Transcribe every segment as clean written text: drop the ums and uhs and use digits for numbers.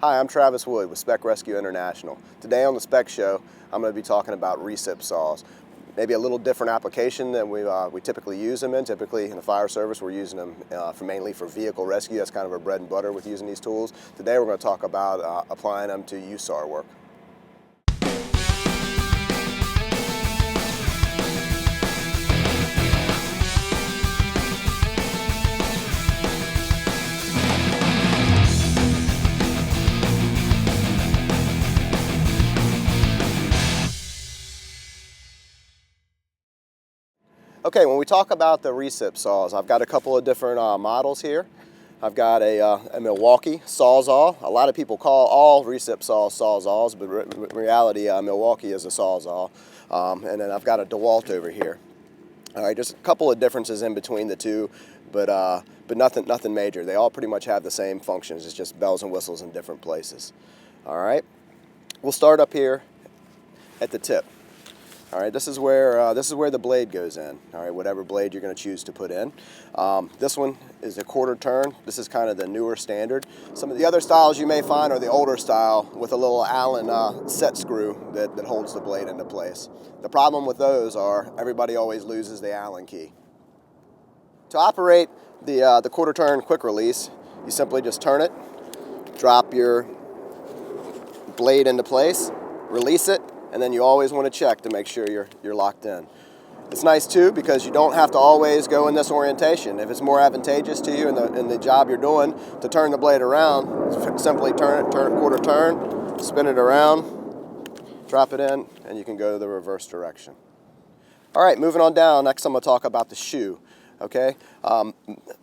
Hi, I'm Travis Wood with Spec Rescue International. Today on the Spec Show, I'm going to be talking about recip saws. Maybe a little different application than we typically use them in. Typically in the fire service, we're using them mainly for vehicle rescue. That's kind of our bread and butter with using these tools. Today we're going to talk about applying them to USAR work. Okay, when we talk about the recip saws, I've got a couple of different models here. I've got a Milwaukee Sawzall. A lot of people call all recip saws Sawzalls, but in reality, Milwaukee is a Sawzall. And then I've got a DeWalt over here. All right, just a couple of differences in between the two, but nothing major. They all pretty much have the same functions. It's just bells and whistles in different places. All right, we'll start up here at the tip. All right, this is where the blade goes in. All right, whatever blade you're going to choose to put in. This one is a quarter turn. This is kind of the newer standard. Some of the other styles you may find are the older style with a little Allen set screw that holds the blade into place. The problem with those are everybody always loses the Allen key. To operate the quarter turn quick release, you simply just turn it, drop your blade into place, release it, and then you always want to check to make sure you're locked in. It's nice too because you don't have to always go in this orientation. If it's more advantageous to you in the job you're doing to turn the blade around, simply turn it quarter turn, spin it around, drop it in, and you can go the reverse direction. All right, moving on down, next I'm going to talk about the shoe. Okay,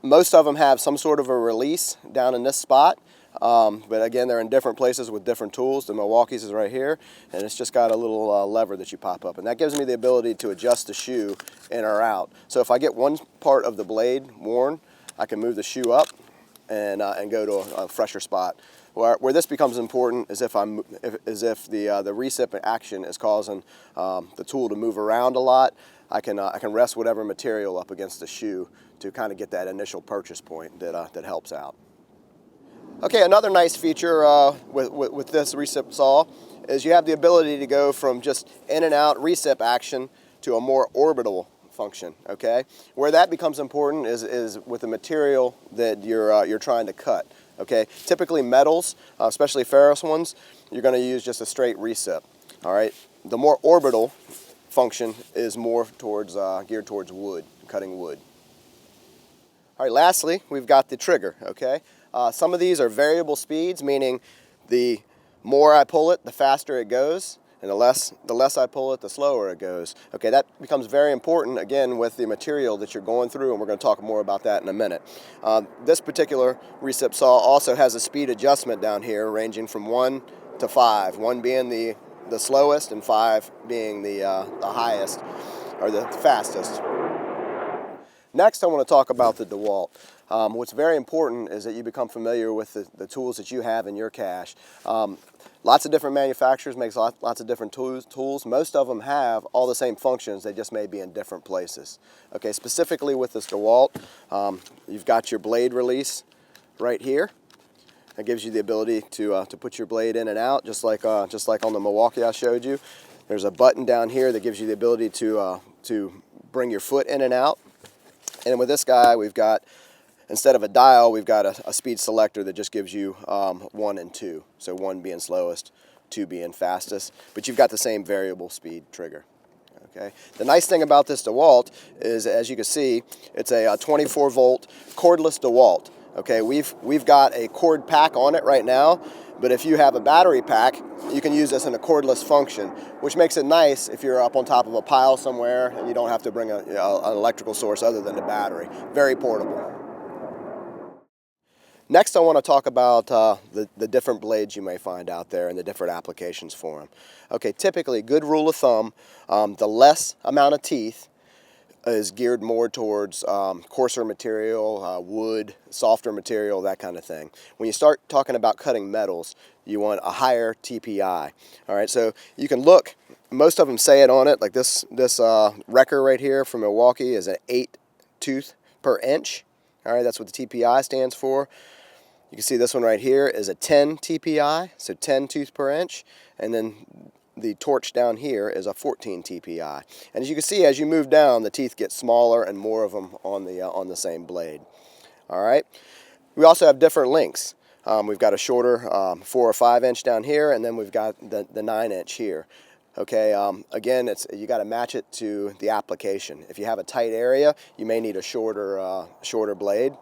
most of them have some sort of a release down in this spot. But again, they're in different places with different tools. The Milwaukee's is right here, and it's just got a little lever that you pop up, and that gives me the ability to adjust the shoe in or out. So if I get one part of the blade worn, I can move the shoe up and go to a fresher spot. Where this becomes important is if the recip action is causing the tool to move around a lot. I can rest whatever material up against the shoe to kind of get that initial purchase point that helps out. Okay, another nice feature with this recip saw is you have the ability to go from just in and out recip action to a more orbital function. Okay, where that becomes important is with the material that you're trying to cut. Okay, typically metals, especially ferrous ones, you're going to use just a straight recip. All right, the more orbital function is more geared towards wood, cutting wood. All right, lastly, we've got the trigger. Okay. Some of these are variable speeds, meaning the more I pull it, the faster it goes, and the less I pull it, the slower it goes. Okay, that becomes very important, again, with the material that you're going through, and we're going to talk more about that in a minute. This particular recip saw also has a speed adjustment down here, ranging from 1 to 5, 1 being the slowest and 5 being the highest, or the fastest. Next, I want to talk about the DeWalt. What's very important is that you become familiar with the tools that you have in your cache. Lots of different manufacturers make lots of different tools. Most of them have all the same functions, they just may be in different places. Okay, specifically with this DeWalt, you've got your blade release right here. That gives you the ability to put your blade in and out, just like on the Milwaukee I showed you. There's a button down here that gives you the ability to bring your foot in and out. And with this guy, we've got, instead of a dial, we've got a speed selector that just gives you 1 and 2. So 1 being slowest, 2 being fastest. But you've got the same variable speed trigger. Okay. The nice thing about this DeWalt is, as you can see, it's a 24-volt cordless DeWalt. Okay. We've got a cord pack on it right now. But if you have a battery pack, you can use this in a cordless function, which makes it nice if you're up on top of a pile somewhere and you don't have to bring an electrical source other than the battery. Very portable. Next, I want to talk about the different blades you may find out there and the different applications for them. Okay, typically, good rule of thumb, the less amount of teeth is geared more towards coarser material, wood, softer material, that kind of thing. When you start talking about cutting metals, you want a higher TPI. All right, so you can look, most of them say it on it, like this wrecker right here from Milwaukee is an 8 tooth per inch. All right, that's what the TPI stands for. You can see this one right here is a 10 TPI, so 10 tooth per inch, and then the torch down here is a 14 TPI. And as you can see, as you move down, the teeth get smaller and more of them on the same blade. All right. We also have different lengths. We've got a shorter 4 or 5 inch down here, and then we've got the 9 inch here. Okay, again, you got to match it to the application. If you have a tight area, you may need a shorter blade.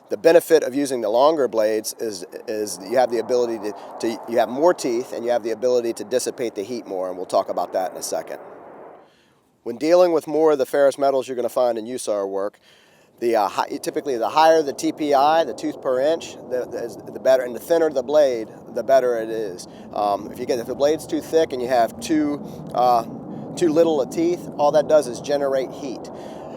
The benefit of using the longer blades is you have the ability you have more teeth, and you have the ability to dissipate the heat more, and we'll talk about that in a second. When dealing with more of the ferrous metals you're going to find in USAR work, typically the higher the TPI, the tooth per inch, the better, and the thinner the blade, the better it is. If the blade's too thick and you have too little of teeth, all that does is generate heat.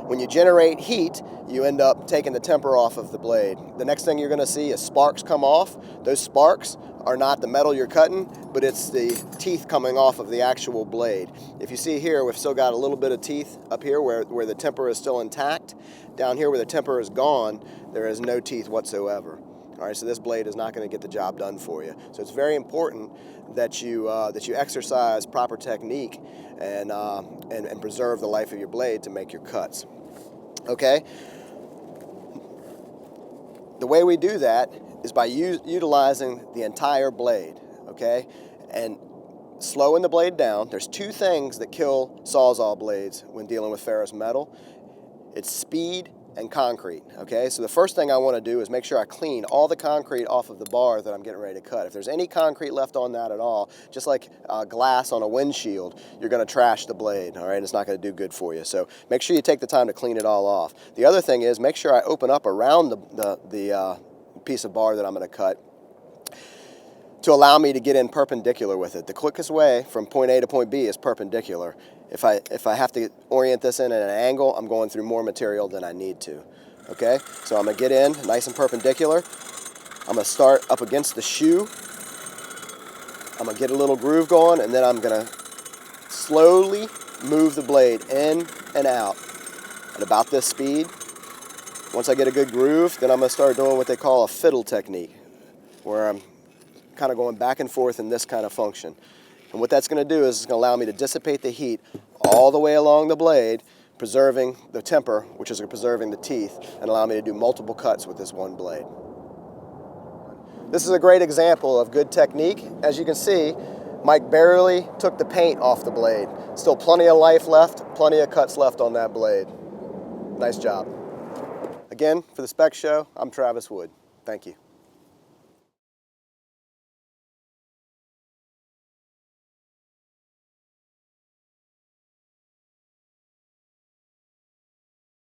When you generate heat, you end up taking the temper off of the blade. The next thing you're going to see is sparks come off. Those sparks are not the metal you're cutting, but it's the teeth coming off of the actual blade. If you see here, we've still got a little bit of teeth up here where the temper is still intact. Down here where the temper is gone, there is no teeth whatsoever. All right, so this blade is not going to get the job done for you. So it's very important that you exercise proper technique and preserve the life of your blade to make your cuts. Okay. The way we do that is by utilizing the entire blade. Okay, and slowing the blade down. There's two things that kill Sawzall blades when dealing with ferrous metal. It's speed and concrete. Okay, so the first thing I want to do is make sure I clean all the concrete off of the bar that I'm getting ready to cut. If there's any concrete left on that at all, just like glass on a windshield, you're going to trash the blade. All right, it's not going to do good for you. So make sure you take the time to clean it all off. The other thing is make sure I open up around the piece of bar that I'm going to cut to allow me to get in perpendicular with it. The quickest way from point A to point B is perpendicular. If I have to orient this in at an angle, I'm going through more material than I need to. Okay, so I'm gonna get in nice and perpendicular. I'm gonna start up against the shoe. I'm gonna get a little groove going, and then I'm gonna slowly move the blade in and out at about this speed. Once I get a good groove, then I'm gonna start doing what they call a fiddle technique, where I'm kind of going back and forth in this kind of function. And what that's going to do is it's going to allow me to dissipate the heat all the way along the blade, preserving the temper, which is preserving the teeth, and allow me to do multiple cuts with this one blade. This is a great example of good technique. As you can see, Mike barely took the paint off the blade. Still plenty of life left, plenty of cuts left on that blade. Nice job. Again, for the Spec Show, I'm Travis Wood. Thank you.